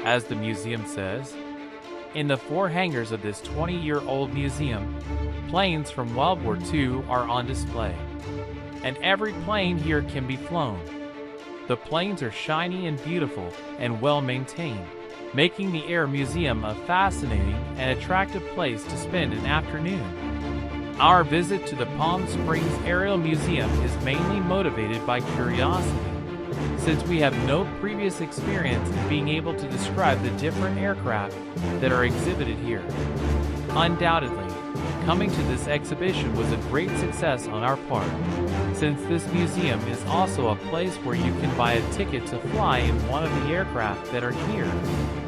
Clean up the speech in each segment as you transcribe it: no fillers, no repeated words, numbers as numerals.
as the museum says. In the 4 hangars of this 20-year-old museum, planes from World War II are on display. And every plane here can be flown. The planes are shiny and beautiful and well maintained, making the Air Museum a fascinating and attractive place to spend an afternoon. Our visit to the Palm Springs Aerial Museum is mainly motivated by curiosity, since we have no previous experience in being able to describe the different aircraft that are exhibited here. Undoubtedly, coming to this exhibition was a great success on our part, since this museum is also a place where you can buy a ticket to fly in one of the aircraft that are here.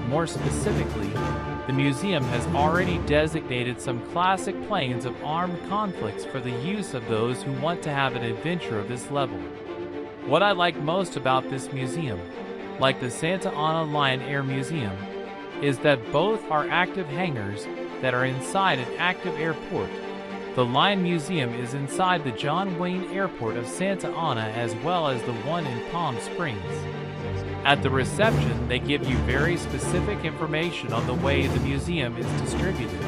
More specifically, the museum has already designated some classic planes of armed conflicts for the use of those who want to have an adventure of this level. What I like most about this museum, like the Santa Ana Lion Air Museum, is that both are active hangars that are inside an active airport. The Lion Museum is inside the John Wayne Airport of Santa Ana as well as the one in Palm Springs. At the reception, they give you very specific information on the way the museum is distributed,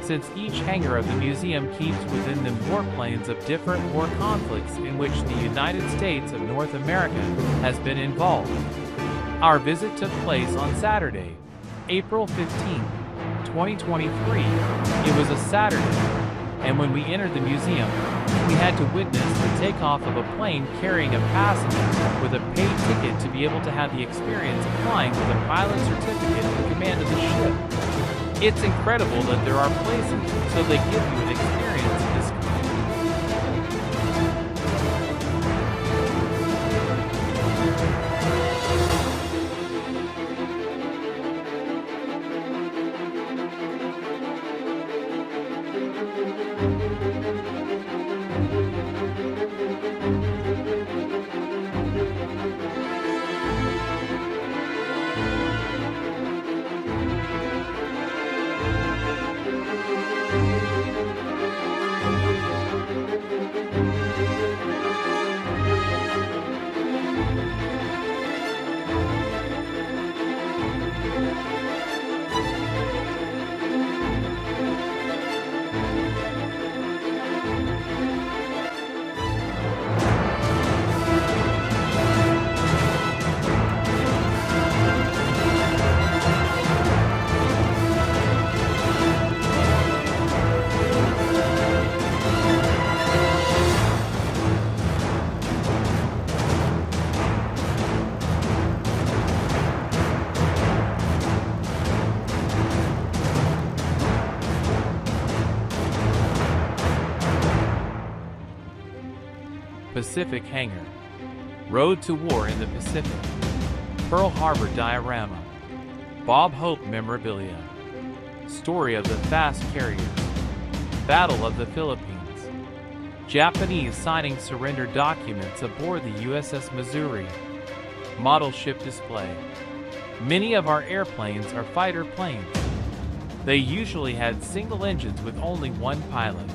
since each hangar of the museum keeps within them warplanes of different war conflicts in which the United States of North America has been involved. Our visit took place on Saturday, April 15, 2023. It was a Saturday, and when we entered the museum, we had to witness the takeoff of a plane carrying a passenger with a paid ticket to be able to have the experience of flying with a pilot certificate in command of the ship. It's incredible that there are places so they give you an experience of this kind. Pacific Hangar, Road to War in the Pacific, Pearl Harbor Diorama, Bob Hope Memorabilia, Story of the Fast Carriers, Battle of the Philippines, Japanese signing surrender documents aboard the USS Missouri, Model Ship Display. Many of our airplanes are fighter planes. They usually had single engines with only one pilot.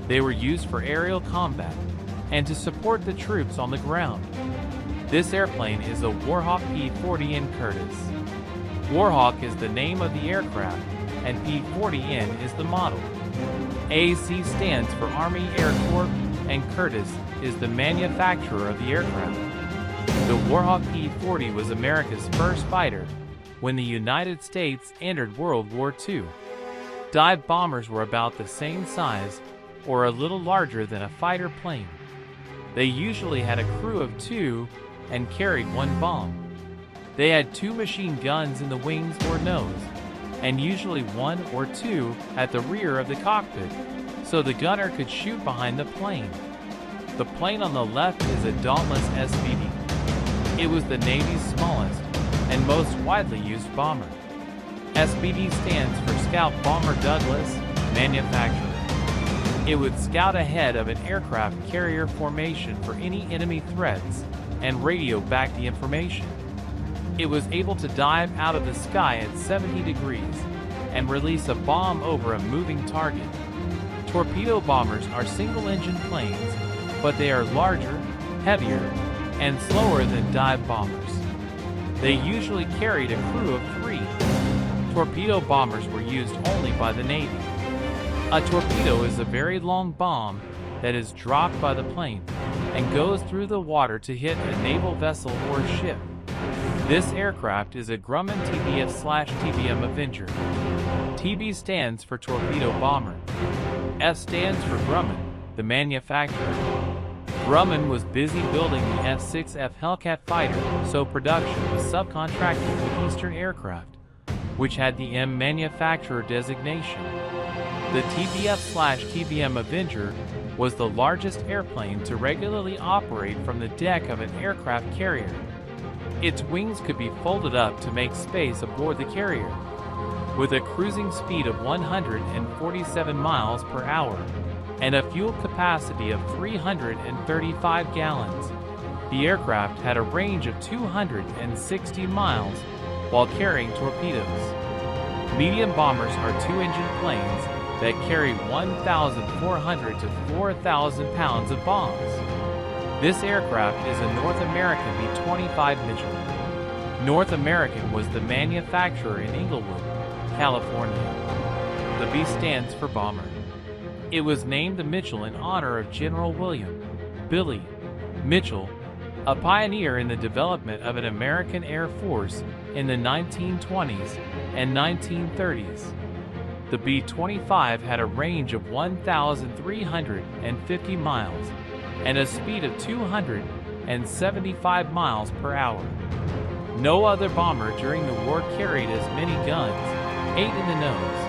They were used for aerial combat and to support the troops on the ground. This airplane is a Warhawk P-40N Curtiss. Warhawk is the name of the aircraft, and P-40N is the model. AC stands for Army Air Corps, and Curtiss is the manufacturer of the aircraft. The Warhawk P-40 was America's first fighter when the United States entered World War II. Dive bombers were about the same size or a little larger than a fighter plane. They usually had a crew of 2 and carried 1 bomb. They had 2 machine guns in the wings or nose, and usually 1 or 2 at the rear of the cockpit, so the gunner could shoot behind the plane. The plane on the left is a Dauntless SBD. It was the Navy's smallest and most widely used bomber. SBD stands for Scout Bomber Douglas Manufacturer. It would scout ahead of an aircraft carrier formation for any enemy threats and radio back the information. It was able to dive out of the sky at 70 degrees and release a bomb over a moving target. Torpedo bombers are single-engine planes, but they are larger, heavier, and slower than dive bombers. They usually carried a crew of 3 torpedo bombers were used only by the Navy. A torpedo is a very long bomb that is dropped by the plane and goes through the water to hit a naval vessel or ship. This aircraft is a Grumman TBF/TBM Avenger. TB stands for torpedo bomber. F stands for Grumman, the manufacturer. Grumman was busy building the F-6F Hellcat fighter, so production was subcontracted with Eastern Aircraft, which had the M manufacturer designation. The TBF/TBM Avenger was the largest airplane to regularly operate from the deck of an aircraft carrier. Its wings could be folded up to make space aboard the carrier. With a cruising speed of 147 miles per hour and a fuel capacity of 335 gallons, the aircraft had a range of 260 miles while carrying torpedoes. Medium bombers are two-engine planes that carry 1,400 to 4,000 pounds of bombs. This aircraft is a North American B-25 Mitchell. North American was the manufacturer in Inglewood, California. The B stands for bomber. It was named the Mitchell in honor of General William Billy Mitchell, a pioneer in the development of an American Air Force in the 1920s and 1930s. The B-25 had a range of 1,350 miles and a speed of 275 miles per hour. No other bomber during the war carried as many guns, 8 in the nose,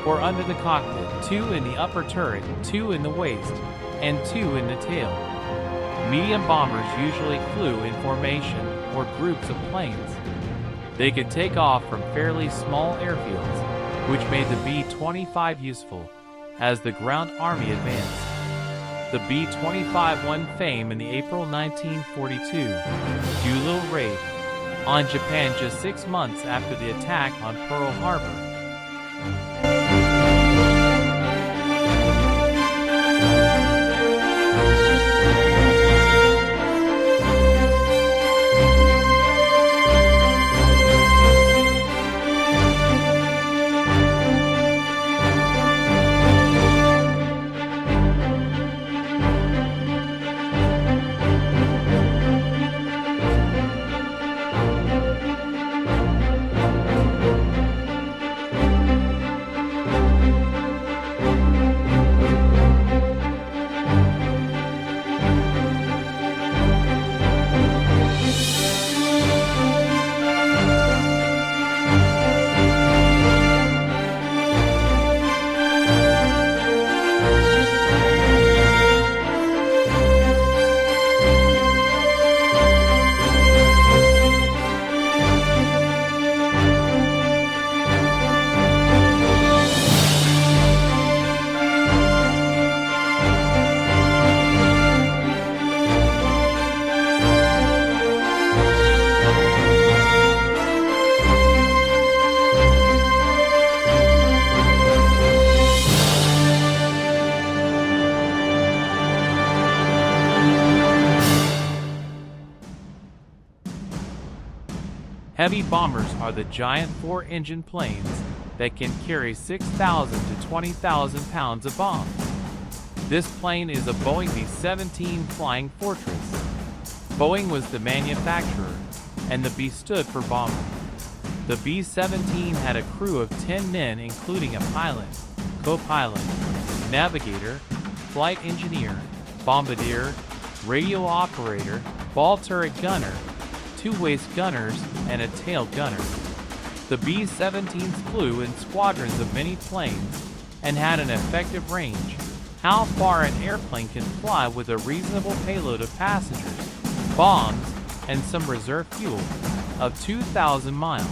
or under the cockpit, 2 in the upper turret, 2 in the waist, and 2 in the tail. Medium bombers usually flew in formation or groups of planes. They could take off from fairly small airfields, which made the B-25 useful as the ground army advanced. The B-25 won fame in the April 1942 Doolittle raid on Japan just 6 months after the attack on Pearl Harbor. Heavy bombers are the giant 4-engine planes that can carry 6,000 to 20,000 pounds of bombs. This plane is a Boeing B-17 Flying Fortress. Boeing was the manufacturer, and the B stood for bomber. The B-17 had a crew of 10 men including a pilot, co-pilot, navigator, flight engineer, bombardier, radio operator, ball turret gunner, 2 waist gunners, and a tail gunner. The B-17s flew in squadrons of many planes and had an effective range, how far an airplane can fly with a reasonable payload of passengers, bombs, and some reserve fuel, of 2,000 miles.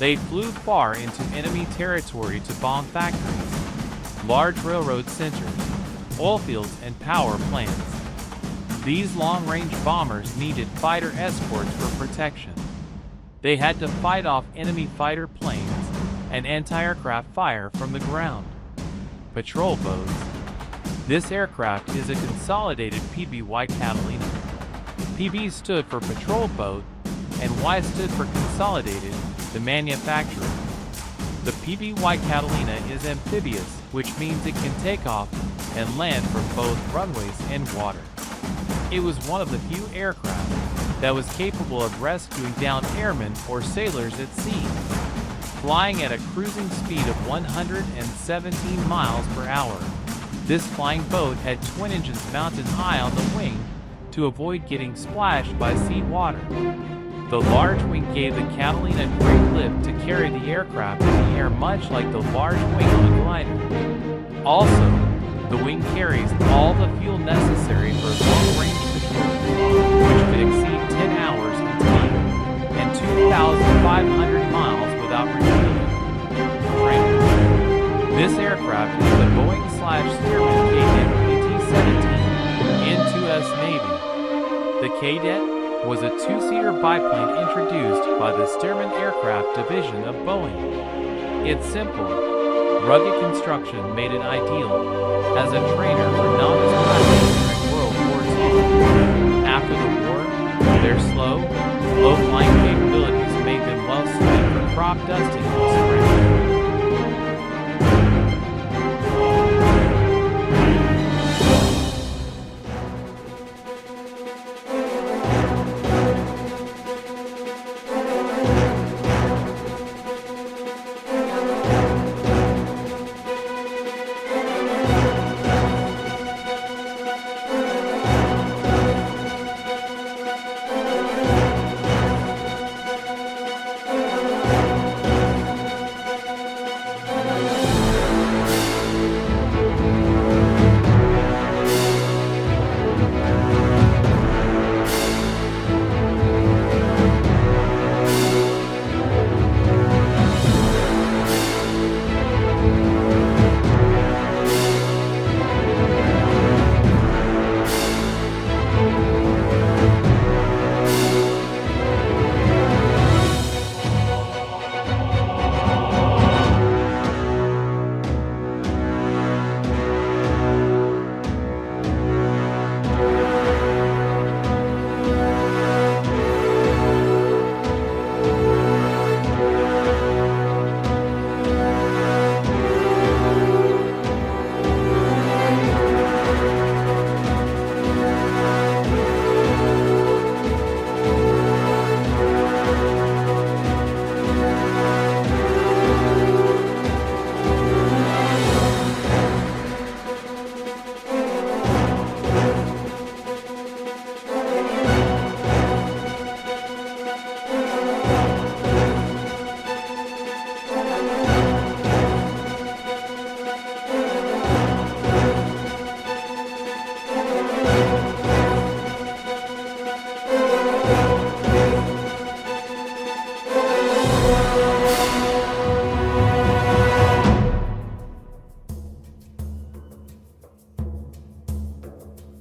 They flew far into enemy territory to bomb factories, large railroad centers, oil fields, and power plants. These long-range bombers needed fighter escorts for protection. They had to fight off enemy fighter planes and anti-aircraft fire from the ground. Patrol boats. This aircraft is a consolidated PB White Catalina. PB stood for patrol boat and Y stood for consolidated, the manufacturer. The PBY Catalina is amphibious, which means it can take off and land from both runways and water. It was one of the few aircraft that was capable of rescuing downed airmen or sailors at sea. Flying at a cruising speed of 117 miles per hour, this flying boat had twin engines mounted high on the wing to avoid getting splashed by sea water. The large wing gave the Catalina great lift to carry the aircraft in the air, much like the large wing on a glider. Also, the wing carries all the fuel necessary for long-range patrol, which could exceed 10 hours in speed and 2,500 miles without refueling. This aircraft is the Boeing/Stearman Cadet PT-17 N2S Navy. The Cadet was a two-seater biplane introduced by the Stearman Aircraft Division of Boeing. Its simple, rugged construction made it ideal as a trainer for novice pilots during World War II. After the war, their slow, low-flying capabilities made them well-suited for crop dusting and spraying.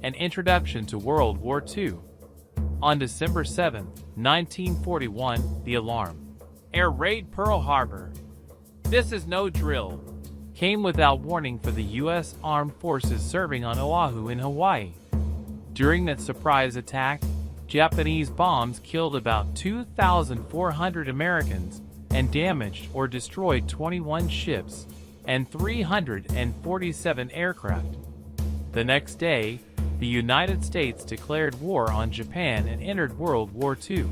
An Introduction to World War II. On December 7, 1941, the alarm, "Air raid Pearl Harbor. This is no drill," came without warning for the U.S. Armed Forces serving on Oahu in Hawaii. During that surprise attack, Japanese bombs killed about 2,400 Americans and damaged or destroyed 21 ships and 347 aircraft. The next day, the United States declared war on Japan and entered World War II.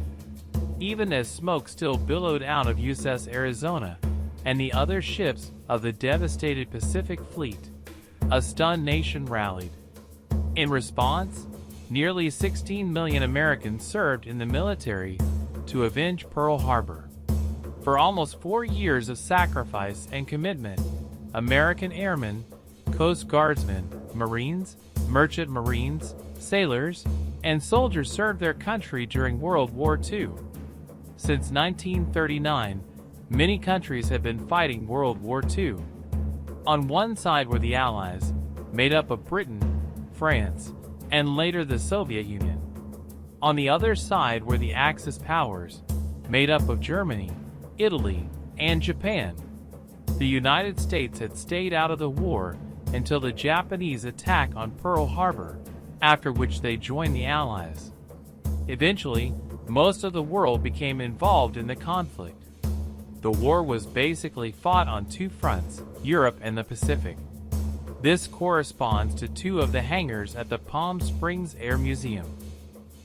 Even as smoke still billowed out of USS Arizona and the other ships of the devastated Pacific Fleet, a stunned nation rallied. In response, nearly 16 million Americans served in the military to avenge Pearl Harbor. For almost 4 years of sacrifice and commitment, American airmen, Coast Guardsmen, Marines, Merchant Marines, sailors, and soldiers served their country during World War II. Since 1939, many countries have been fighting World War II. On one side were the Allies, made up of Britain, France, and later the Soviet Union. On the other side were the Axis powers, made up of Germany, Italy, and Japan. The United States had stayed out of the war until the Japanese attack on Pearl Harbor, after which they joined the Allies. Eventually, most of the world became involved in the conflict. The war was basically fought on two fronts, Europe and the Pacific. This corresponds to two of the hangars at the Palm Springs Air Museum.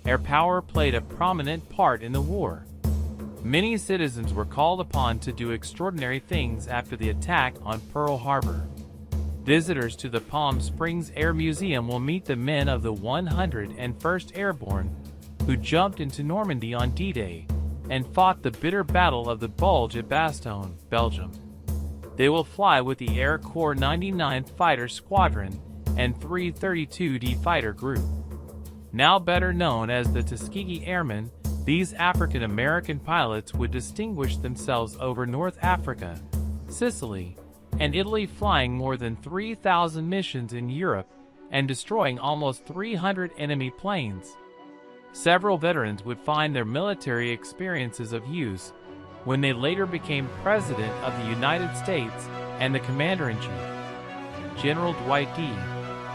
Air power played a prominent part in the war. Many citizens were called upon to do extraordinary things after the attack on Pearl Harbor. Visitors to the Palm Springs Air Museum will meet the men of the 101st Airborne who jumped into Normandy on D-Day and fought the bitter Battle of the Bulge at Bastogne, Belgium. They will fly with the Air Corps 99th Fighter Squadron and 332d Fighter Group. Now better known as the Tuskegee Airmen, these African American pilots would distinguish themselves over North Africa, Sicily, and Italy, flying more than 3,000 missions in Europe and destroying almost 300 enemy planes. Several veterans would find their military experiences of use when they later became President of the United States and the Commander-in-Chief. General Dwight D.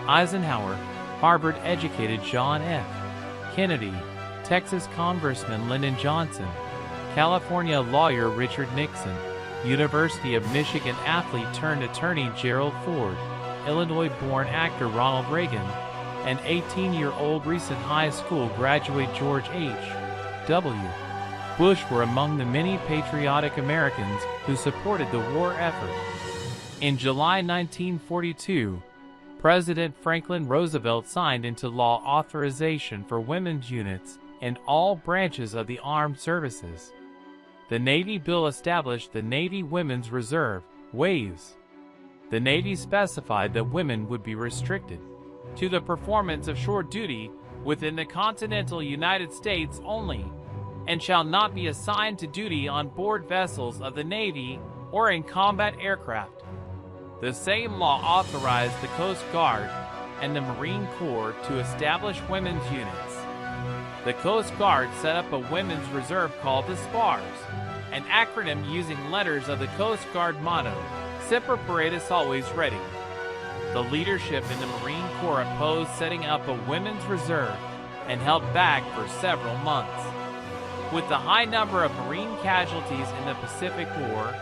Eisenhower, Harvard-educated John F. Kennedy, Texas Congressman Lyndon Johnson, California lawyer Richard Nixon, University of Michigan athlete-turned-attorney Gerald Ford, Illinois-born actor Ronald Reagan, and 18-year-old recent high school graduate George H.W. Bush were among the many patriotic Americans who supported the war effort. In July 1942, President Franklin Roosevelt signed into law authorization for women's units in all branches of the armed services. The Navy bill established the Navy Women's Reserve, WAVES. The Navy specified that women would be restricted to the performance of shore duty within the continental United States only, and shall not be assigned to duty on board vessels of the Navy or in combat aircraft. The same law authorized the Coast Guard and the Marine Corps to establish women's units. The Coast Guard set up a women's reserve called the SPARS, an acronym using letters of the Coast Guard motto, Semper Paratus, always ready. The leadership in the Marine Corps opposed setting up a women's reserve and held back for several months. With the high number of Marine casualties in the Pacific War,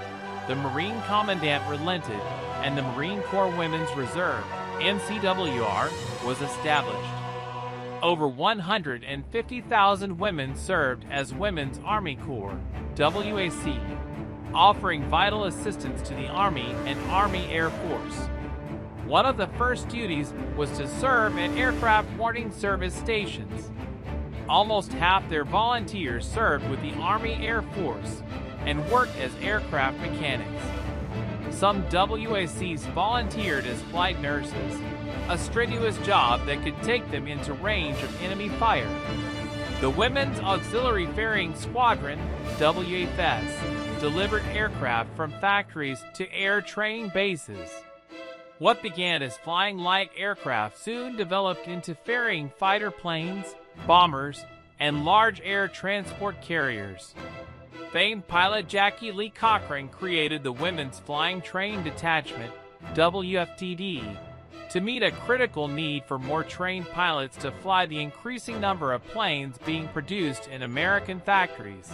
the Marine Commandant relented and the Marine Corps Women's Reserve, MCWR, was established. Over 150,000 women served as Women's Army Corps, WAC, offering vital assistance to the Army and Army Air Force. One of the first duties was to serve at aircraft warning service stations. Almost half their volunteers served with the Army Air Force and worked as aircraft mechanics. Some WACs volunteered as flight nurses, a strenuous job that could take them into range of enemy fire. The Women's Auxiliary Ferrying Squadron, WAFS, delivered aircraft from factories to air training bases. What began as flying light aircraft soon developed into ferrying fighter planes, bombers, and large air transport carriers. Famed pilot Jackie Lee Cochran created the Women's Flying Training Detachment, WFTD, to meet a critical need for more trained pilots to fly the increasing number of planes being produced in American factories.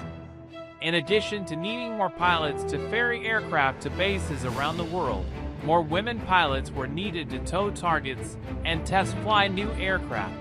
In addition to needing more pilots to ferry aircraft to bases around the world, more women pilots were needed to tow targets and test fly new aircraft.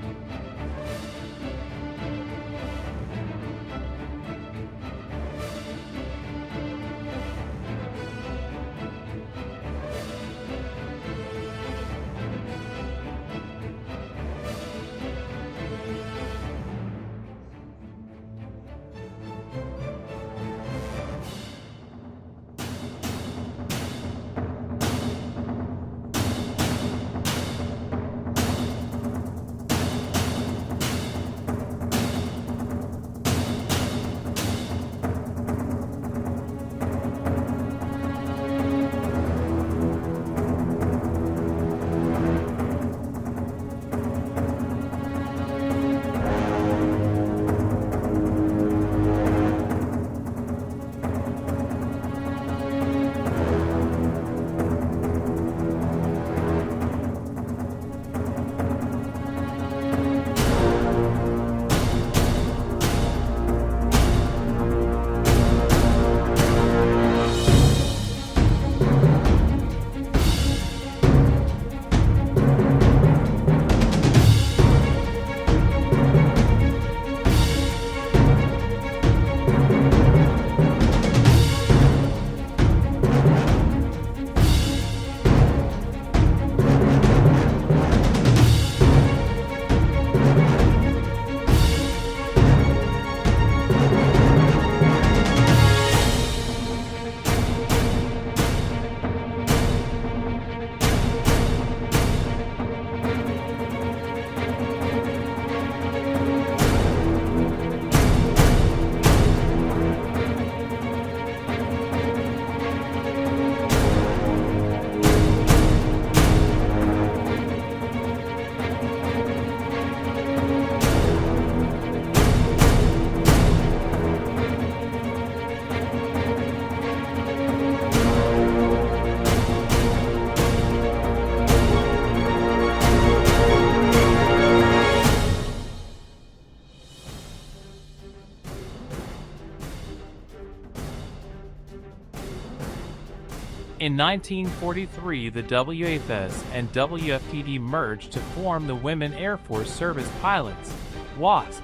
1943, the WFS and WFTD merged to form the Women Air Force Service Pilots, WASP.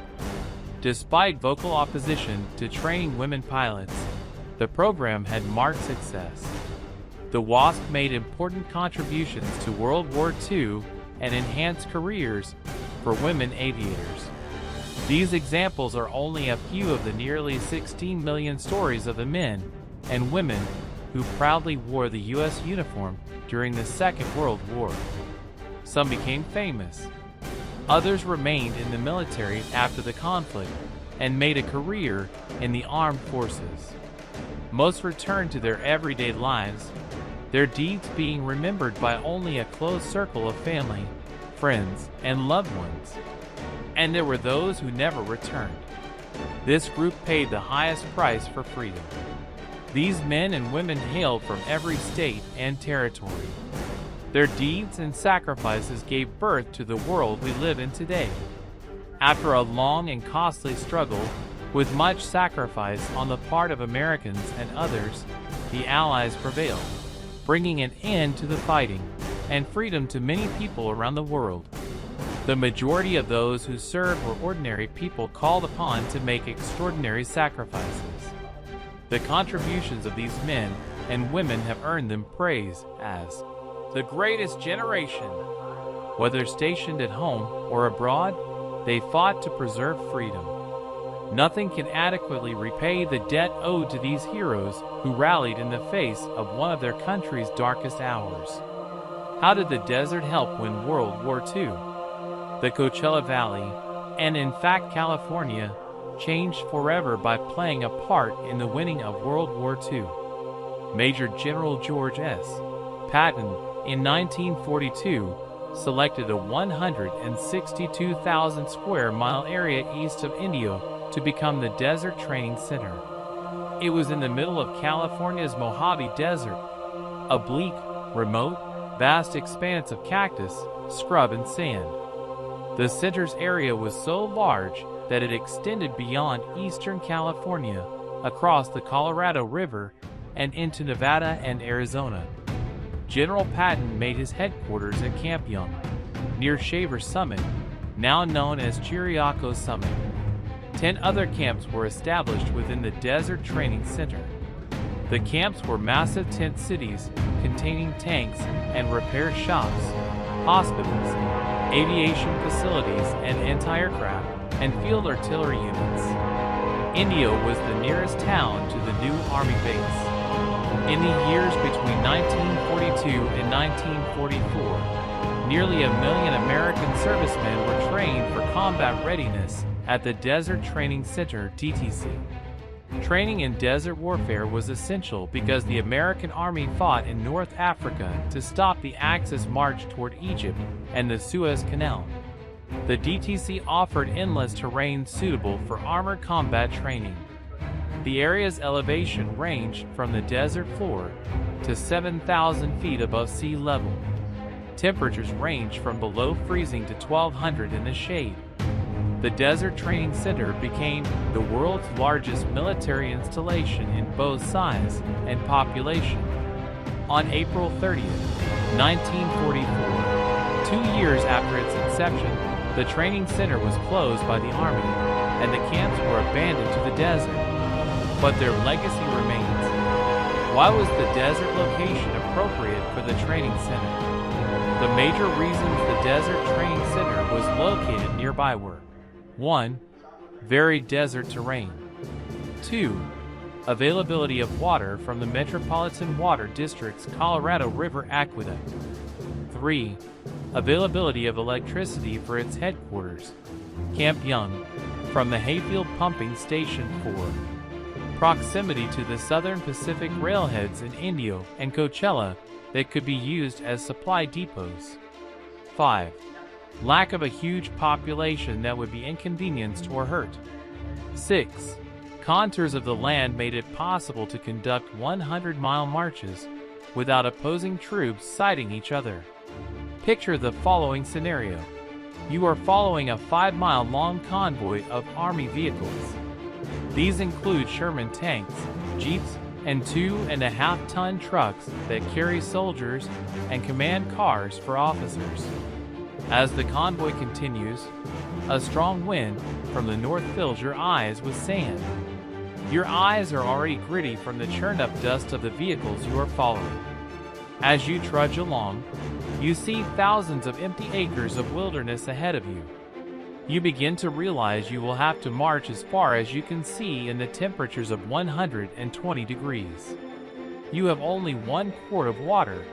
Despite vocal opposition to training women pilots, the program had marked success. The WASP made important contributions to World War II and enhanced careers for women aviators. These examples are only a few of the nearly 16 million stories of the men and women who proudly wore the U.S. uniform during the Second World War. Some became famous. Others remained in the military after the conflict and made a career in the armed forces. Most returned to their everyday lives, their deeds being remembered by only a close circle of family, friends, and loved ones. And there were those who never returned. This group paid the highest price for freedom. These men and women hailed from every state and territory. Their deeds and sacrifices gave birth to the world we live in today. After a long and costly struggle, with much sacrifice on the part of Americans and others, the Allies prevailed, bringing an end to the fighting and freedom to many people around the world. The majority of those who served were ordinary people called upon to make extraordinary sacrifices. The contributions of these men and women have earned them praise as the greatest generation. Whether stationed at home or abroad, they fought to preserve freedom. Nothing can adequately repay the debt owed to these heroes who rallied in the face of one of their country's darkest hours. How did the desert help win World War II? The Coachella Valley, and in fact California, changed forever by playing a part in the winning of World War II. Major General George S. Patton, in 1942, selected a 162,000 square mile area east of Indio to become the Desert Training Center. It was in the middle of California's Mojave Desert, a bleak, remote, vast expanse of cactus, scrub, and sand. The center's area was so large that it extended beyond eastern California, across the Colorado River, and into Nevada and Arizona. General Patton made his headquarters at Camp Young, near Chiriaco Summit, now known as Chiriaco Summit. 10 other camps were established within the Desert Training Center. The camps were massive tent cities containing tanks and repair shops, hospitals, aviation facilities and anti-aircraft and field artillery units. Indio was the nearest town to the new Army base. In the years between 1942 and 1944, nearly 1 million American servicemen were trained for combat readiness at the Desert Training Center, DTC. Training in desert warfare was essential because the American Army fought in North Africa to stop the Axis march toward Egypt and the Suez Canal. The DTC offered endless terrain suitable for armored combat training. The area's elevation ranged from the desert floor to 7,000 feet above sea level. Temperatures ranged from below freezing to 1,200 in the shade. The Desert Training Center became the world's largest military installation in both size and population. On April 30, 1944, 2 years after its inception, the training center was closed by the Army, and the camps were abandoned to the desert. But their legacy remains. Why was the desert location appropriate for the training center? The major reasons the Desert Training Center was located nearby were: 1. Varied desert terrain. 2. Availability of water from the Metropolitan Water District's Colorado River Aqueduct. 3. Availability of electricity for its headquarters, Camp Young, from the Hayfield Pumping Station. 4. Proximity to the Southern Pacific railheads in Indio and Coachella that could be used as supply depots. 5. Lack of a huge population that would be inconvenienced or hurt. 6. Contours of the land made it possible to conduct 100-mile marches without opposing troops sighting each other. Picture the following scenario. You are following a 5-mile long convoy of Army vehicles. These include Sherman tanks, jeeps, and 2.5-ton trucks that carry soldiers and command cars for officers. As the convoy continues, a strong wind from the north fills your eyes with sand. Your eyes are already gritty from the churned-up dust of the vehicles you are following. As you trudge along, you see thousands of empty acres of wilderness ahead of you. You begin to realize you will have to march as far as you can see in the temperatures of 120 degrees. You have only 1 quart of water,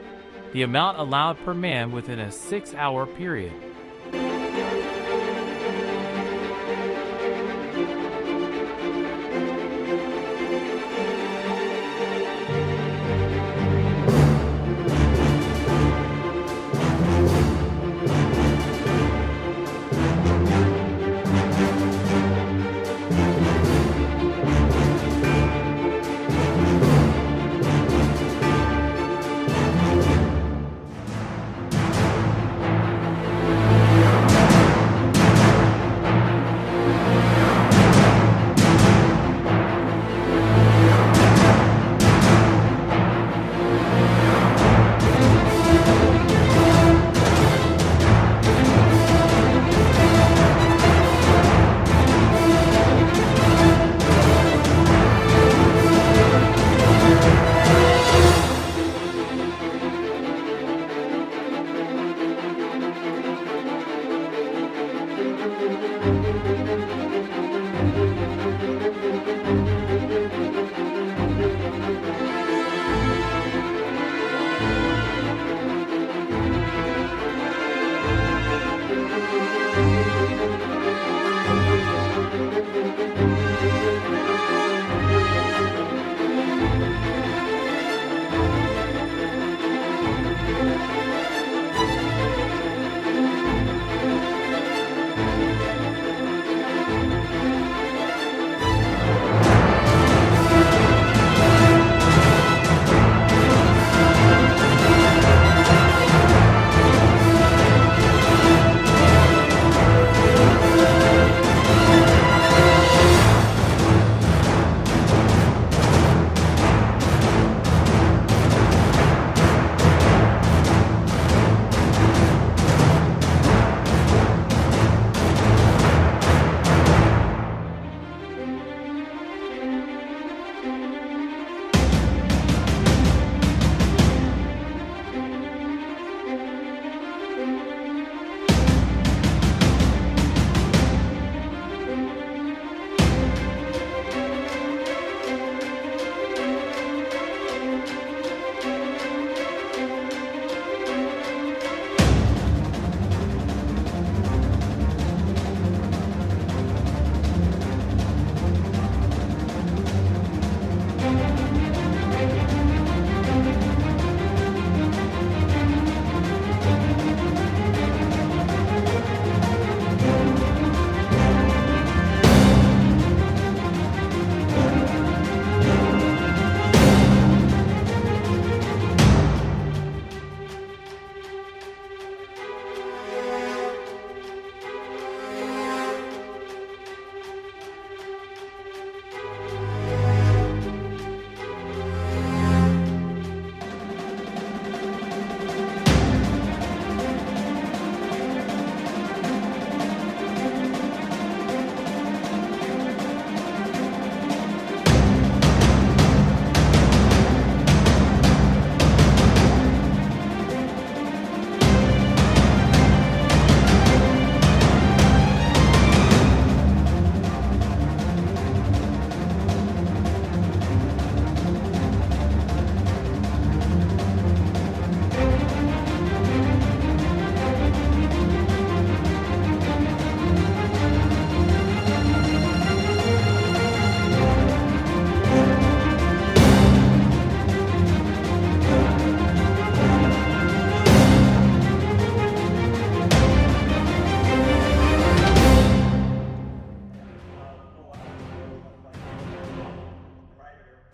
the amount allowed per man within a 6-hour period.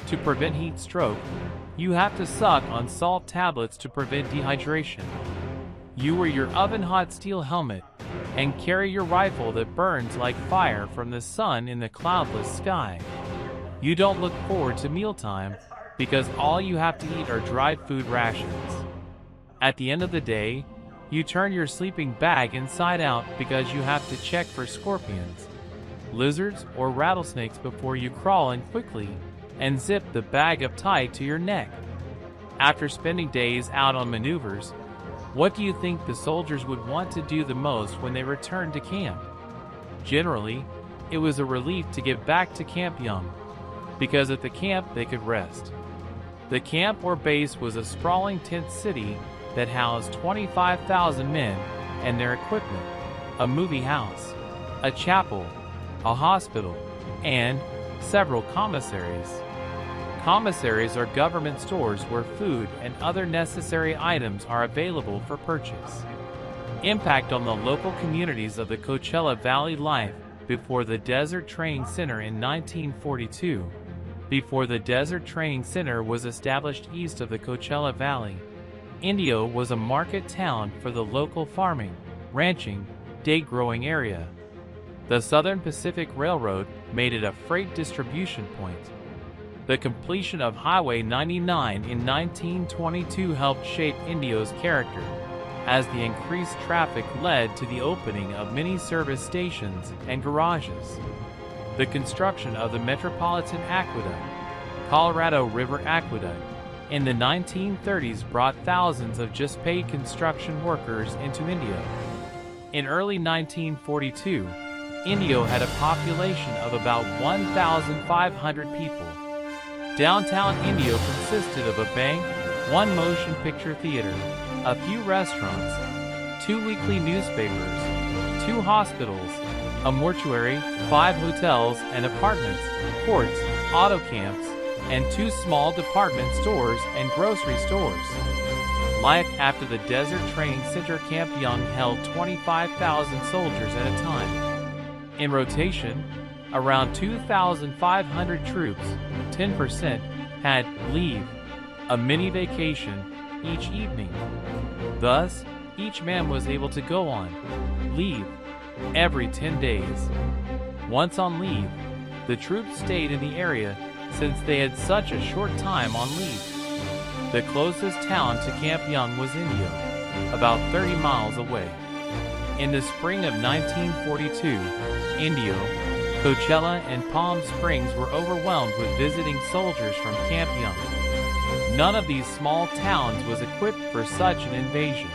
To prevent heat stroke, you have to suck on salt tablets to prevent dehydration. You wear your oven-hot steel helmet and carry your rifle that burns like fire from the sun in the cloudless sky. You don't look forward to mealtime, because all you have to eat are dried food rations. At the end of the day, you turn your sleeping bag inside out because you have to check for scorpions, lizards, or rattlesnakes before you crawl in quickly and zip the bag up tight to your neck. After spending days out on maneuvers, what do you think the soldiers would want to do the most when they returned to camp? Generally, it was a relief to get back to Camp Young, because at the camp they could rest. The camp or base was a sprawling tent city that housed 25,000 men and their equipment, a movie house, a chapel, a hospital, and several commissaries. Commissaries are government stores where food and other necessary items are available for purchase. Impact on the local communities of the Coachella Valley. Life before the Desert Training Center in 1942. Before the Desert Training Center was established east of the Coachella Valley, Indio was a market town for the local farming, ranching, date-growing area. The Southern Pacific Railroad made it a freight distribution point. The completion of Highway 99 in 1922 helped shape Indio's character, as the increased traffic led to the opening of many service stations and garages. The construction of the Metropolitan Aqueduct, Colorado River Aqueduct, in the 1930s brought thousands of just-paid construction workers into Indio. In early 1942, Indio had a population of about 1,500 people. Downtown Indio consisted of a bank, one motion picture theater, a few restaurants, 2 weekly newspapers, 2 hospitals, a mortuary, 5 hotels and apartments, courts, auto camps, and 2 small department stores and grocery stores. Life after the Desert Training Center. Camp Young held 25,000 soldiers at a time. In rotation, around 2,500 troops, 10%, had leave, a mini vacation, each evening. Thus, each man was able to go on leave every 10 days. Once on leave, the troops stayed in the area since they had such a short time on leave. The closest town to Camp Young was Indio, about 30 miles away. In the spring of 1942, Indio, Coachella, and Palm Springs were overwhelmed with visiting soldiers from Camp Young. None of these small towns was equipped for such an invasion.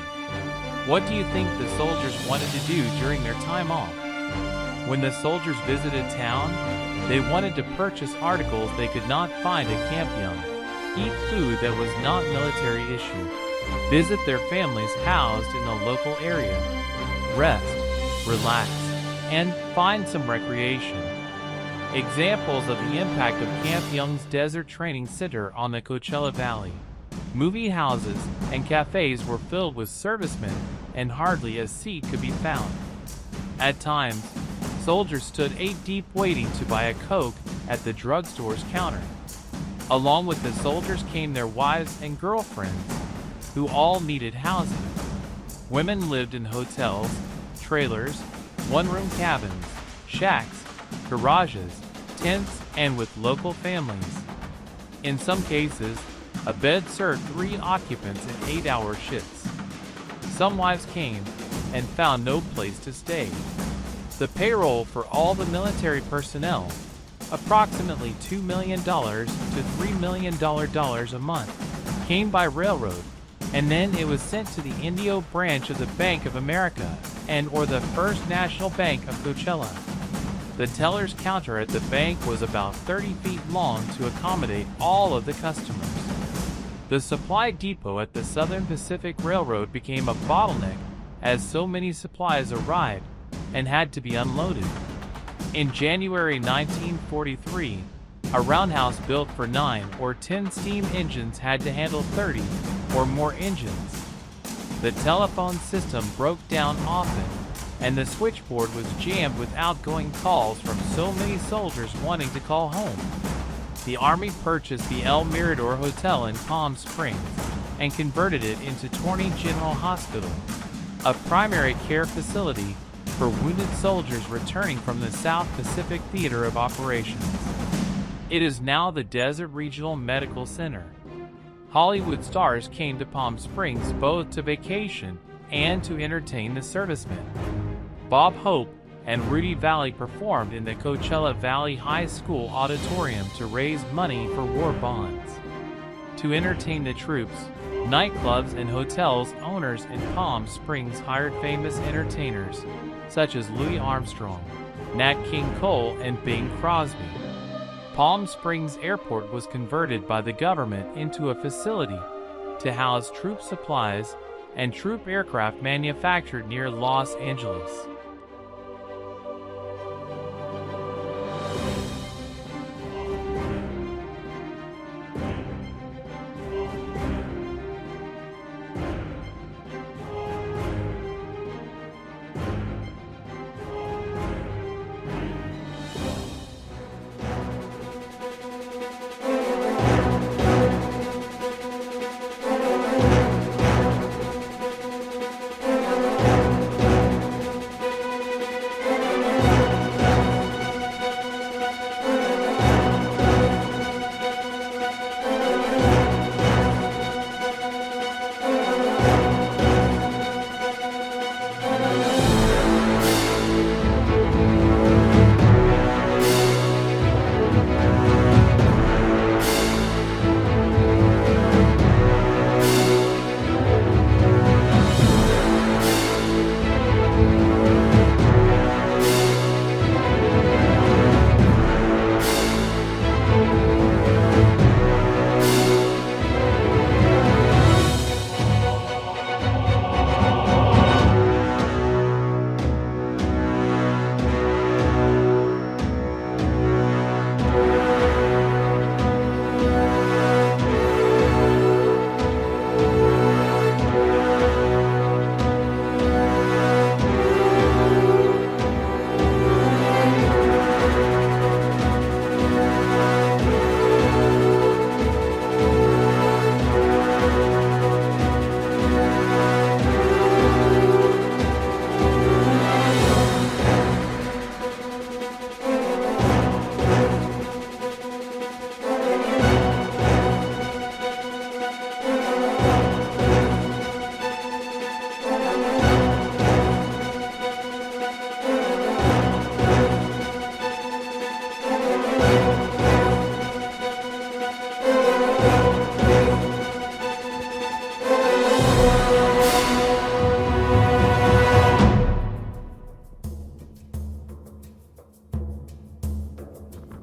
What do you think the soldiers wanted to do during their time off? When the soldiers visited town, they wanted to purchase articles they could not find at Camp Young, eat food that was not military issue, visit their families housed in the local area, rest, relax, and find some recreation. Examples of the impact of Camp Young's Desert Training Center on the Coachella Valley. Movie houses and cafes were filled with servicemen and hardly a seat could be found. At times, soldiers stood 8 deep waiting to buy a Coke at the drugstore's counter. Along with the soldiers came their wives and girlfriends, who all needed housing. Women lived in hotels, trailers, one-room cabins, shacks, garages, tents, and with local families. In some cases, a bed served 3 occupants in 8-hour shifts. Some wives came and found no place to stay. The payroll for all the military personnel, approximately $2 million to $3 million a month, came by railroad, and then it was sent to the Indio branch of the Bank of America or the First National Bank of Coachella. The teller's counter at the bank was about 30 feet long to accommodate all of the customers. The supply depot at the Southern Pacific Railroad became a bottleneck as so many supplies arrived and had to be unloaded. In January 1943, a roundhouse built for 9 or 10 steam engines had to handle 30 or more engines. The telephone system broke down often, and the switchboard was jammed with outgoing calls from so many soldiers wanting to call home. The Army purchased the El Mirador Hotel in Palm Springs and converted it into Torney General Hospital, a primary care facility for wounded soldiers returning from the South Pacific Theater of Operations. It is now the Desert Regional Medical Center. Hollywood stars came to Palm Springs both to vacation and to entertain the servicemen. Bob Hope and Rudy Valley performed in the Coachella Valley High School auditorium to raise money for war bonds. To entertain the troops, nightclubs and hotels owners in Palm Springs hired famous entertainers such as Louis Armstrong, Nat King Cole, and Bing Crosby. Palm Springs Airport was converted by the government into a facility to house troop supplies and troop aircraft manufactured near Los Angeles.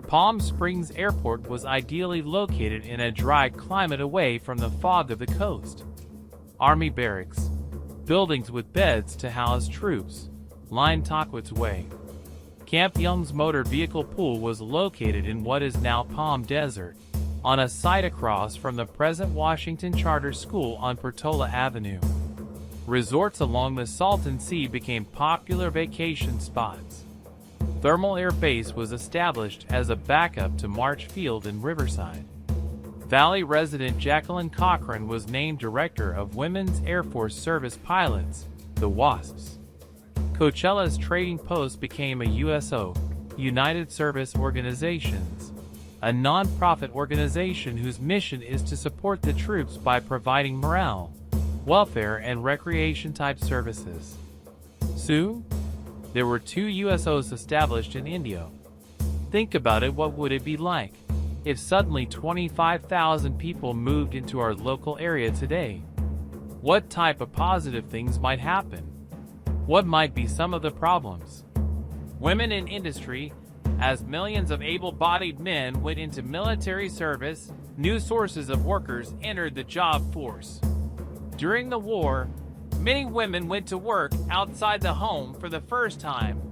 Palm Springs Airport was ideally located in a dry climate away from the fog of the coast. Army barracks, buildings with beds to house troops, lined Tahquitz Way. Camp Young's motor vehicle pool was located in what is now Palm Desert, on a site across from the present Washington Charter School on Portola Avenue. Resorts along the Salton Sea became popular vacation spots. Thermal Air Base was established as a backup to March Field in Riverside. Valley resident Jacqueline Cochran was named Director of Women's Air Force Service Pilots, the WASPs. Coachella's trading post became a USO, United Service Organizations, a non-profit organization whose mission is to support the troops by providing morale, welfare, and recreation-type services. Soon, there were 2 USOs established in Indio. Think about it, what would it be like if suddenly 25,000 people moved into our local area today? What type of positive things might happen? What might be some of the problems? Women in industry. As millions of able-bodied men went into military service, new sources of workers entered the job force. During the war, many women went to work outside the home for the first time.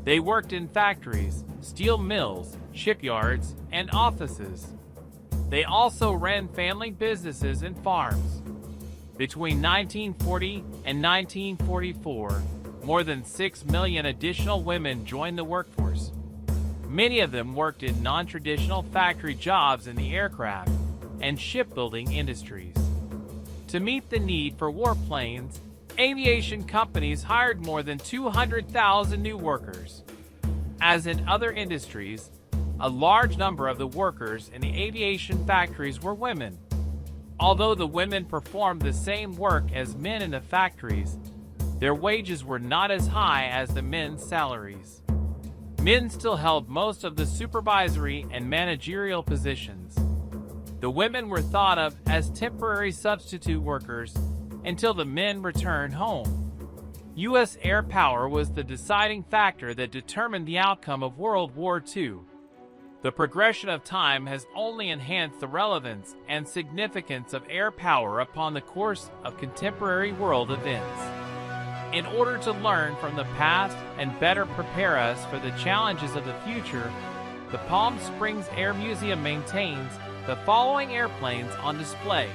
They worked in factories, steel mills, shipyards, and offices. They also ran family businesses and farms. Between 1940 and 1944, more than 6 million additional women joined the workforce. Many of them worked in non-traditional factory jobs in the aircraft and shipbuilding industries. To meet the need for warplanes, aviation companies hired more than 200,000 new workers. As in other industries, A large number of the workers in the aviation factories were women. Although the women performed the same work as men in the factories, their wages were not as high as the men's salaries. Men still held most of the supervisory and managerial positions. The women were thought of as temporary substitute workers until the men returned home. U.S. air power was the deciding factor that determined the outcome of World War II. The progression of time has only enhanced the relevance and significance of air power upon the course of contemporary world events. In order to learn from the past and better prepare us for the challenges of the future, the Palm Springs Air Museum maintains the following airplanes on display: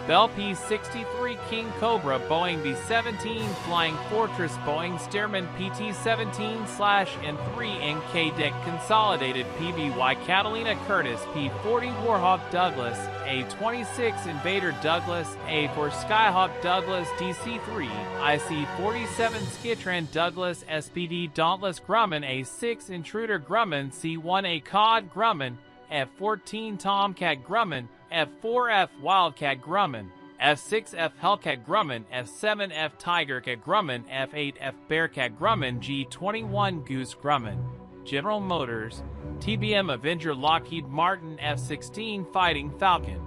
Bell P-63 King Cobra Boeing B-17 Flying Fortress Boeing Stearman PT-17/N3 Deck Consolidated PBY Catalina Curtis P-40 Warhawk Douglas A-26 Invader Douglas A-4 Skyhawk Douglas DC-3 IC-47 Skitran Douglas SPD Dauntless Grumman A-6 Intruder Grumman C-1A Cod Grumman F-14 Tomcat Grumman F-4F Wildcat Grumman, F-6F Hellcat Grumman, F-7F Tigercat Grumman, F-8F Bearcat Grumman, G-21 Goose Grumman, General Motors, TBM Avenger Lockheed Martin F-16 Fighting Falcon,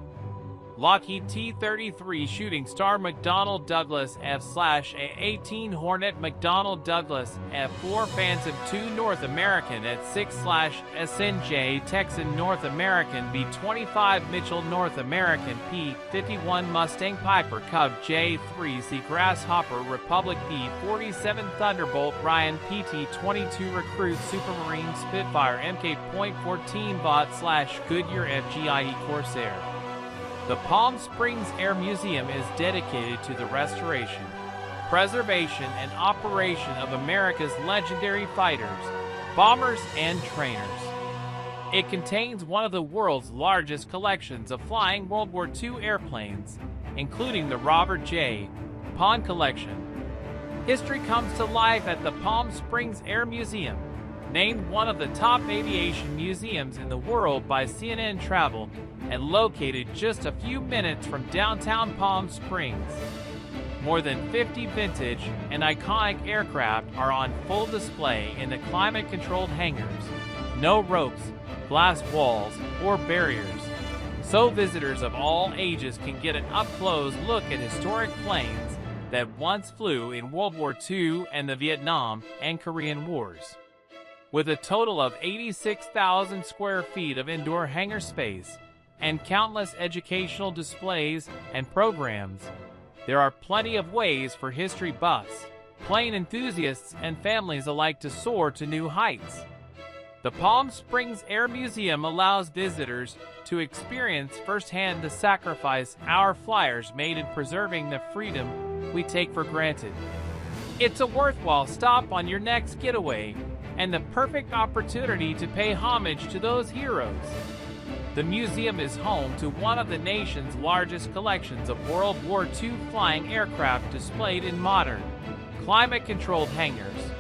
Lockheed T-33 Shooting Star McDonnell Douglas F/A-18 Hornet McDonnell Douglas F-4 Phantom II North American at 6/SNJ Texan North American B-25 Mitchell North American P-51 Mustang Piper Cub J-3C Grasshopper Republic P-47 Thunderbolt Ryan PT-22 Recruit Supermarine Spitfire Mk.14 Bot/Goodyear FGIE Corsair. The Palm Springs Air Museum is dedicated to the restoration, preservation, and operation of America's legendary fighters, bombers, and trainers. It contains one of the world's largest collections of flying World War II airplanes, including the Robert J. Pond Collection. History comes to life at the Palm Springs Air Museum, named one of the top aviation museums in the world by CNN Travel, and located just a few minutes from downtown Palm Springs. More than 50 vintage and iconic aircraft are on full display in the climate-controlled hangars. No ropes, glass walls, or barriers, so visitors of all ages can get an up-close look at historic planes that once flew in World War II and the Vietnam and Korean Wars. With a total of 86,000 square feet of indoor hangar space and countless educational displays and programs, there are plenty of ways for history buffs, plane enthusiasts, and families alike to soar to new heights. The Palm Springs Air Museum allows visitors to experience firsthand the sacrifice our flyers made in preserving the freedom we take for granted. It's a worthwhile stop on your next getaway, and the perfect opportunity to pay homage to those heroes. The museum is home to one of the nation's largest collections of World War II flying aircraft displayed in modern, climate-controlled hangars.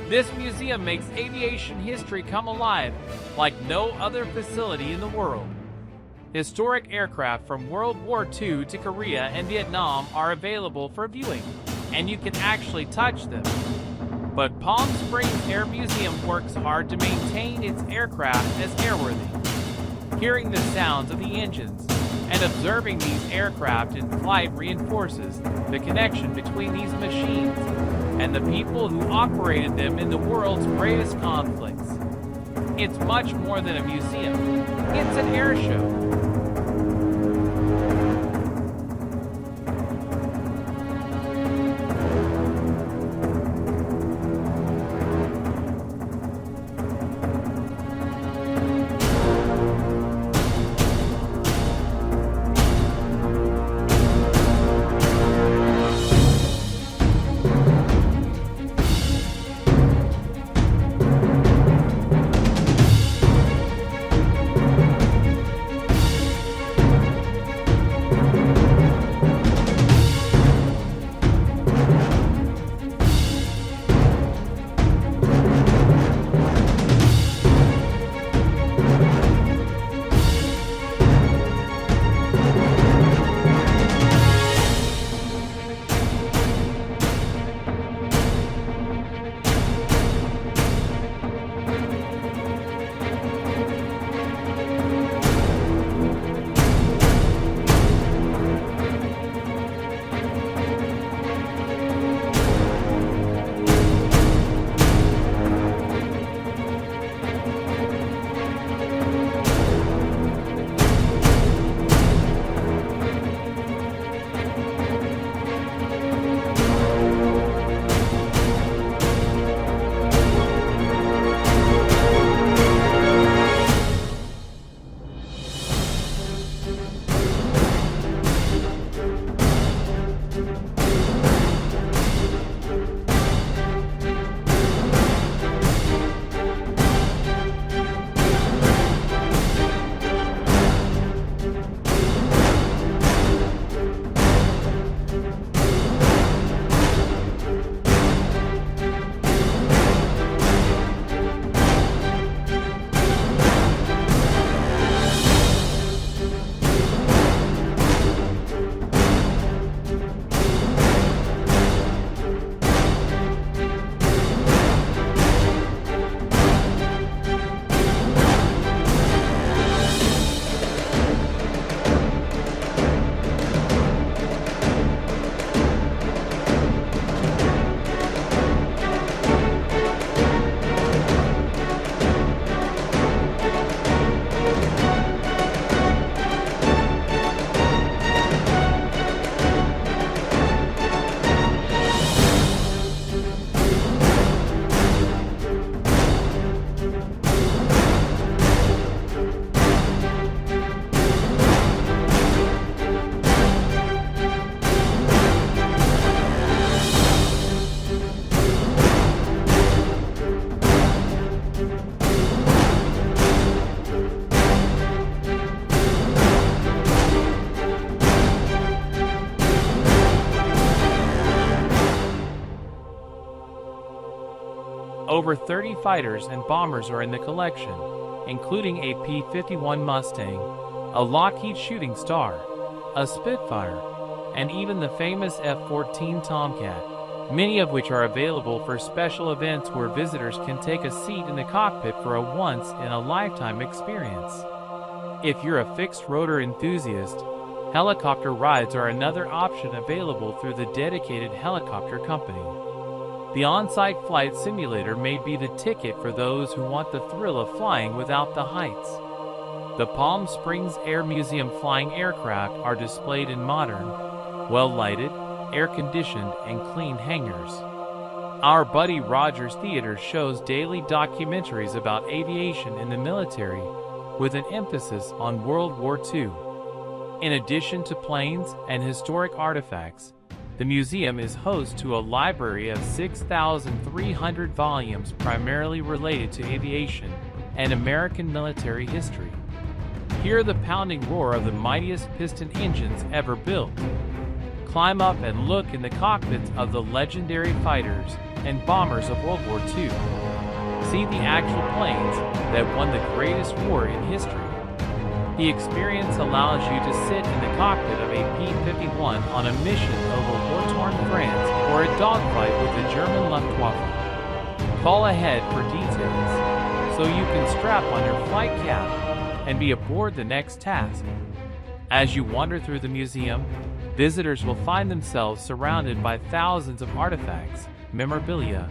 This museum makes aviation history come alive like no other facility in the world. Historic aircraft from World War II to Korea and Vietnam are available for viewing, and you can actually touch them. But Palm Springs Air Museum works hard to maintain its aircraft as airworthy. Hearing the sounds of the engines and observing these aircraft in flight reinforces the connection between these machines and the people who operated them in the world's greatest conflicts. It's much more than a museum. It's an air show. Over 30 fighters and bombers are in the collection, including a P-51 Mustang, a Lockheed Shooting Star, a Spitfire, and even the famous F-14 Tomcat, many of which are available for special events where visitors can take a seat in the cockpit for a once-in-a-lifetime experience. If you're a fixed-rotor enthusiast, helicopter rides are another option available through the dedicated helicopter company. The on-site flight simulator may be the ticket for those who want the thrill of flying without the heights. The Palm Springs Air Museum flying aircraft are displayed in modern, well-lighted, air-conditioned, and clean hangars. Our Buddy Rogers Theater shows daily documentaries about aviation in the military with an emphasis on World War II. In addition to planes and historic artifacts, the museum is host to a library of 6,300 volumes primarily related to aviation and American military history. Hear the pounding roar of the mightiest piston engines ever built. Climb up and look in the cockpits of the legendary fighters and bombers of World War II. See the actual planes that won the greatest war in history. The experience allows you to sit in the cockpit of a P-51 on a mission over war-torn France or a dogfight with the German Luftwaffe. Call ahead for details so you can strap on your flight cap and be aboard the next task. As you wander through the museum, visitors will find themselves surrounded by thousands of artifacts, memorabilia,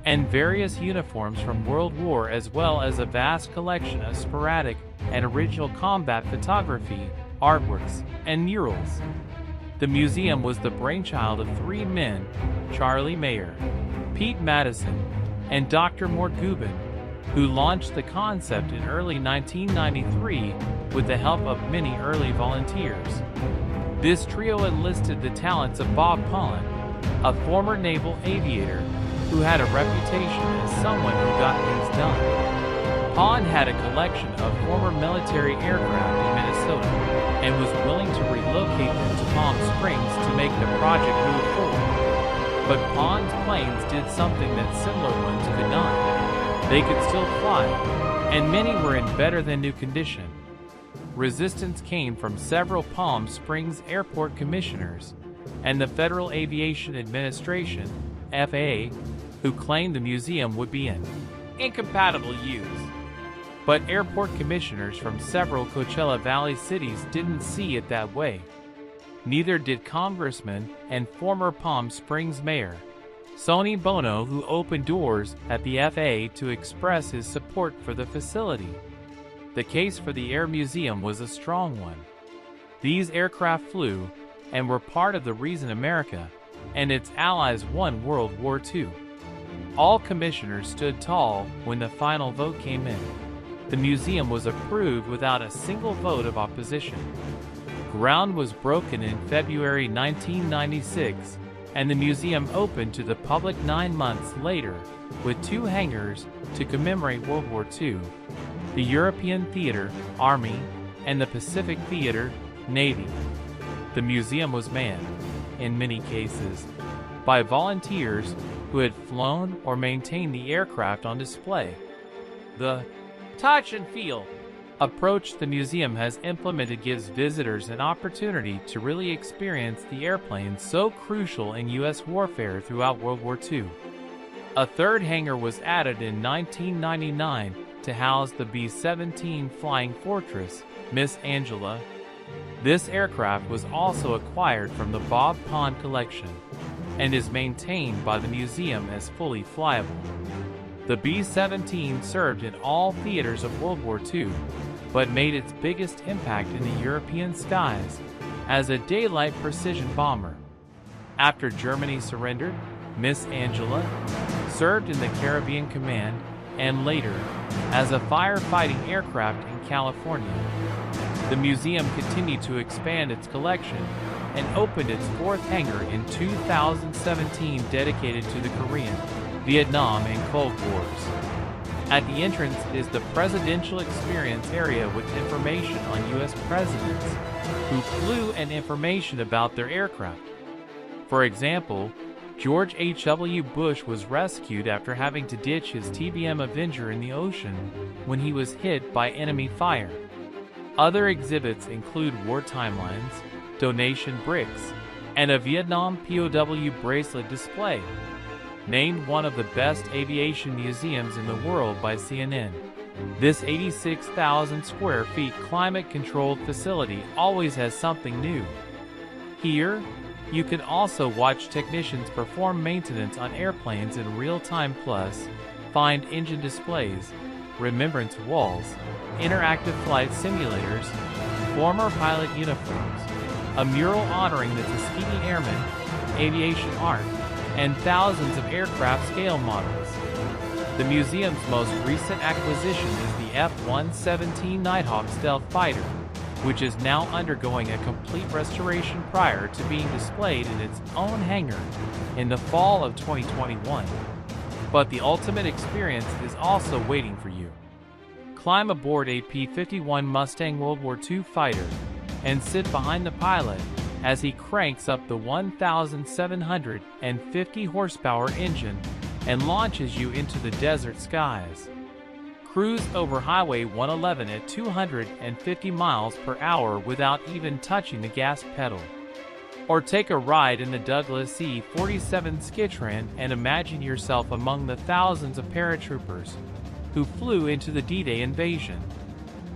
and various uniforms from World War, as well as a vast collection of sporadic and original combat photography, artworks, and murals. The museum was the brainchild of three men, Charlie Mayer, Pete Madison, and Dr. Mort Gubin, who launched the concept in early 1993 with the help of many early volunteers. This trio enlisted the talents of Bob Pond, a former naval aviator who had a reputation as someone who got things done. Pond had a collection of former military aircraft in Minnesota and was willing to relocate them to Palm Springs to make the project move forward. But Pond's planes did something that similar ones could not. They could still fly, and many were in better than new condition. Resistance came from several Palm Springs airport commissioners and the Federal Aviation Administration, FAA, who claimed the museum would be in incompatible use. But airport commissioners from several Coachella Valley cities didn't see it that way. Neither did Congressman and former Palm Springs Mayor Sonny Bono, who opened doors at the FAA to express his support for the facility. The case for the Air Museum was a strong one. These aircraft flew and were part of the reason America and its allies won World War II. All commissioners stood tall when the final vote came in. The museum was approved without a single vote of opposition. Ground was broken in February 1996, and the museum opened to the public 9 months later with 2 hangars to commemorate World War II, the European Theater, Army, and the Pacific Theater, Navy. The museum was manned, in many cases, by volunteers who had flown or maintained the aircraft on display. The touch and feel approach the museum has implemented gives visitors an opportunity to really experience the airplanes so crucial in U.S. warfare throughout World War II. A third hangar was added in 1999 to house the B-17 Flying Fortress, Miss Angela. This aircraft was also acquired from the Bob Pond collection and is maintained by the museum as fully flyable. The B-17 served in all theaters of World War II, but made its biggest impact in the European skies as a daylight precision bomber. After Germany surrendered, Miss Angela served in the Caribbean Command and later as a firefighting aircraft in California. The museum continued to expand its collection and opened its 4th hangar in 2017 dedicated to the Korean, Vietnam, and Cold Wars. At the entrance is the Presidential Experience area with information on U.S. presidents who flew and information about their aircraft. For example, George H.W. Bush was rescued after having to ditch his TBM Avenger in the ocean when he was hit by enemy fire. Other exhibits include war timelines, donation bricks, and a Vietnam POW bracelet display. Named one of the best aviation museums in the world by CNN. This 86,000 square feet climate-controlled facility always has something new. Here, you can also watch technicians perform maintenance on airplanes in real time, plus find engine displays, remembrance walls, interactive flight simulators, former pilot uniforms, a mural honoring the Tuskegee Airmen, aviation art, and thousands of aircraft scale models. The museum's most recent acquisition is the F-117 Nighthawk stealth fighter, which is now undergoing a complete restoration prior to being displayed in its own hangar in the fall of 2021. But the ultimate experience is also waiting for you. Climb aboard a P-51 Mustang World War II fighter and sit behind the pilot as he cranks up the 1,750 horsepower engine and launches you into the desert skies. Cruise over Highway 111 at 250 miles per hour without even touching the gas pedal. Or take a ride in the Douglas C-47 Skitron and imagine yourself among the thousands of paratroopers who flew into the D-Day invasion.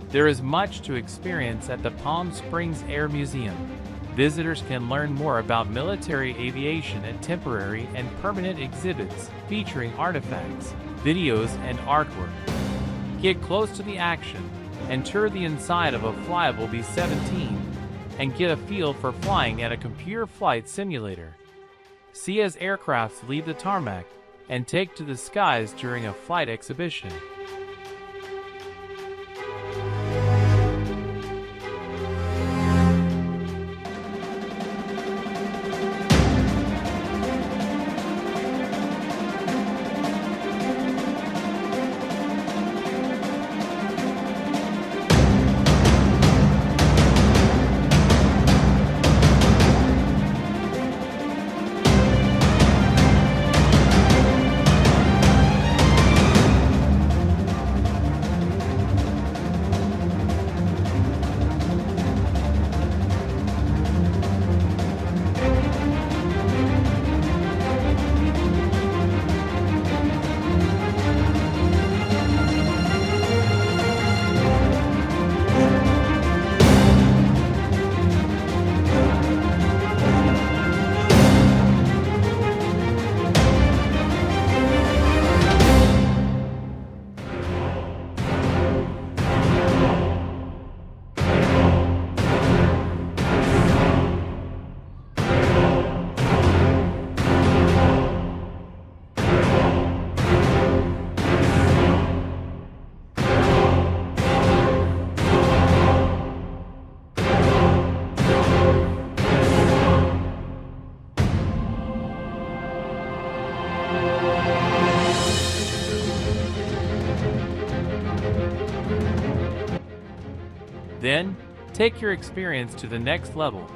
There is much to experience at the Palm Springs Air Museum. Visitors can learn more about military aviation at temporary and permanent exhibits featuring artifacts, videos, and artwork. Get close to the action and tour the inside of a flyable B-17 and get a feel for flying at a computer flight simulator. See as aircrafts leave the tarmac and take to the skies during a flight exhibition. Then, take your experience to the next level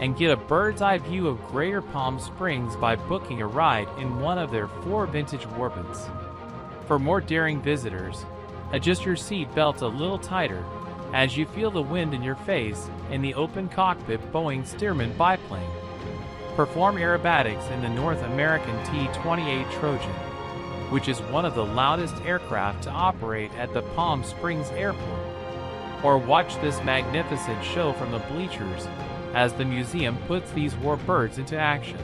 and get a bird's eye view of Greater Palm Springs by booking a ride in one of their 4 vintage warboats. For more daring visitors, adjust your seat belt a little tighter as you feel the wind in your face in the open cockpit Boeing Stearman biplane. Perform aerobatics in the North American T-28 Trojan, which is one of the loudest aircraft to operate at the Palm Springs Airport. Or watch this magnificent show from the bleachers as the museum puts these warbirds into action.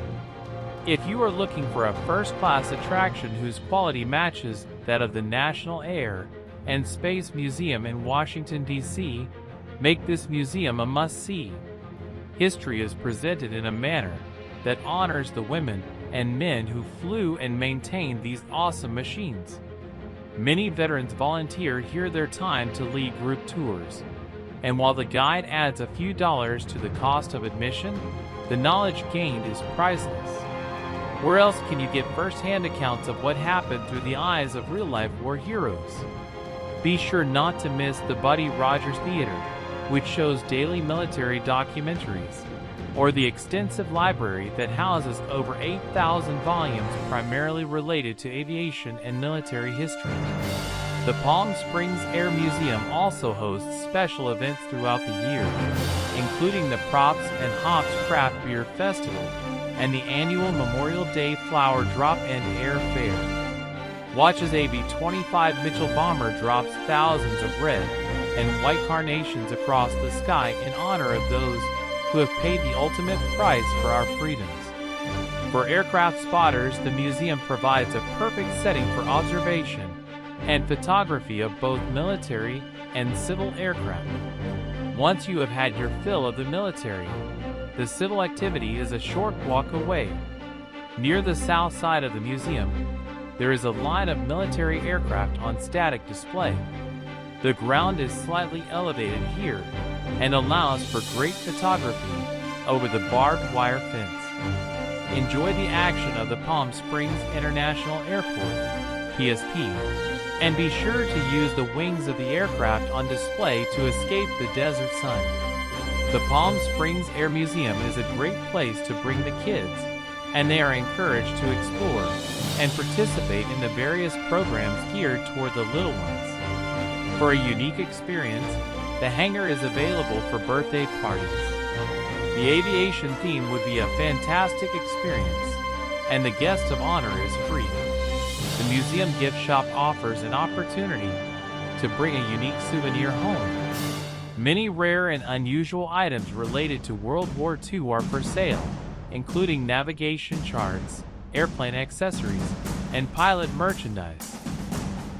If you are looking for a first-class attraction whose quality matches that of the National Air and Space Museum in Washington, D.C., make this museum a must-see. History is presented in a manner that honors the women and men who flew and maintained these awesome machines. Many veterans volunteer here their time to lead group tours, and while the guide adds a few dollars to the cost of admission, the knowledge gained is priceless. Where else can you get first-hand accounts of what happened through the eyes of real-life war heroes? Be sure not to miss the Buddy Rogers Theater, which shows daily military documentaries, or the extensive library that houses over 8,000 volumes primarily related to aviation and military history. The Palm Springs Air Museum also hosts special events throughout the year, including the Props and Hops Craft Beer Festival and the annual Memorial Day Flower Drop-In Air Fair. Watch as a B-25 Mitchell bomber drops thousands of red and white carnations across the sky in honor of those who have paid the ultimate price for our freedoms. For aircraft spotters, the museum provides a perfect setting for observation and photography of both military and civil aircraft. Once you have had your fill of the military, the civil activity is a short walk away. Near the south side of the museum, there is a line of military aircraft on static display. The ground is slightly elevated here and allows for great photography over the barbed wire fence. Enjoy the action of the Palm Springs International Airport, PSP, and be sure to use the wings of the aircraft on display to escape the desert sun. The Palm Springs Air Museum is a great place to bring the kids, and they are encouraged to explore and participate in the various programs geared toward the little ones. For a unique experience, the hangar is available for birthday parties. The aviation theme would be a fantastic experience, and the guest of honor is free. The museum gift shop offers an opportunity to bring a unique souvenir home. Many rare and unusual items related to World War II are for sale, including navigation charts, airplane accessories, and pilot merchandise.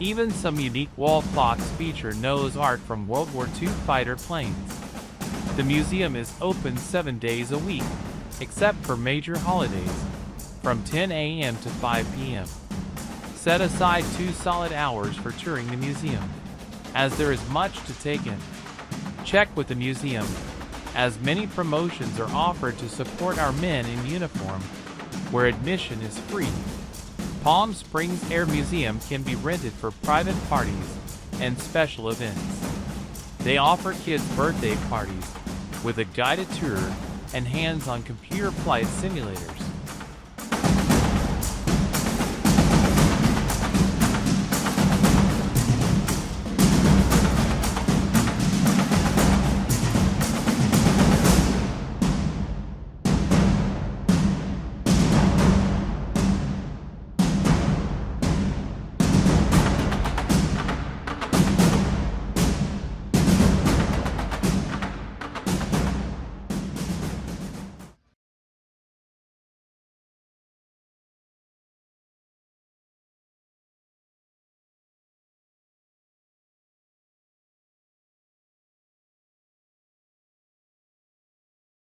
Even some unique wall clocks feature Noah's Ark from World War II fighter planes. The museum is open 7 days a week, except for major holidays, from 10 a.m. to 5 p.m. Set aside 2 solid hours for touring the museum, as there is much to take in. Check with the museum, as many promotions are offered to support our men in uniform, where admission is free. Palm Springs Air Museum can be rented for private parties and special events. They offer kids' birthday parties with a guided tour and hands-on computer flight simulators.